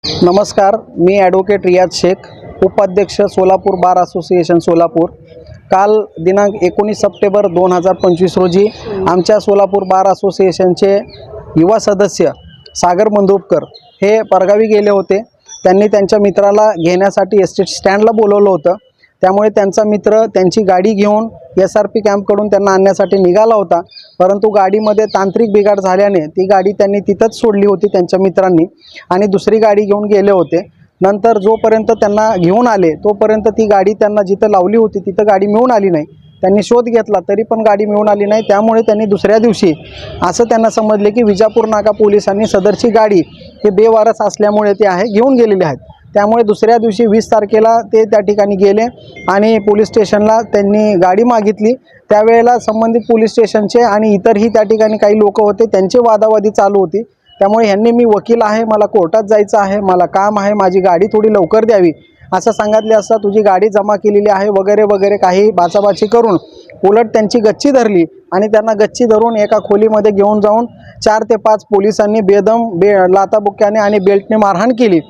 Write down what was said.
नमस्कार, मी ॲडव्होकेट रियाज शेख, उपाध्यक्ष सोलापूर बार असोसिएशन सोलापूर। काल दिनांक 19 सप्टेंबर 2025 रोजी आमच्या सोलापूर बार असोसिएशनचे युवा सदस्य सागर मंदरुपकर हे परगावी गेले होते। त्यांनी त्यांच्या मित्राला घेण्यासाठी एसटी स्टँडला बोलवलं होतं। त्यामुळे त्यांचा मित्र त्यांची गाडी घेऊन SRP कॅम्पकडून त्यांना आणण्यासाठी निघाला होता, परंतु गाडीमध्ये तांत्रिक बिघाड झाल्याने ती गाडी त्यांनी तिथंच सोडली होती त्यांच्या मित्रांनी आणि दुसरी गाडी घेऊन गेले होते। नंतर जोपर्यंत त्यांना घेऊन आले तोपर्यंत ती गाडी त्यांना जिथं लावली होती तिथं गाडी मिळून आली नाही। त्यांनी शोध घेतला तरी पण गाडी मिळून आली नाही। त्यामुळे त्यांनी दुसऱ्या दिवशी असं त्यांना समजले की विजापूर नाका पोलिसांनी सदरची गाडी हे बेवारस असल्यामुळे ते घेऊन गेलेले आहेत। त्यामुळे दुसऱ्या दिवशी 20 तारखेला ते त्या ठिकाणी गेले आणि पोलीस स्टेशनला त्यांनी गाडी मागितली। त्यावेळेला संबंधित पोलीस स्टेशनचे आणि इतरही त्या ठिकाणी काही लोक होते, त्यांची वादावादी चालू होती। त्यामुळे ह्यांनी मी वकील आहे, मला कोर्टात जायचं आहे, मला काम आहे, माझी गाडी थोडी लवकर द्यावी असं सांगितले असता तुझी गाडी जमा केलेली आहे वगैरे वगैरे काही बाचाबाची करून उलट त्यांची गच्ची धरली आणि त्यांना गच्ची धरून एका खोलीमध्ये घेऊन जाऊन 4 ते 5 पोलिसांनी बेदम लाताबुक्क्याने आणि बेल्टने मारहाण केली।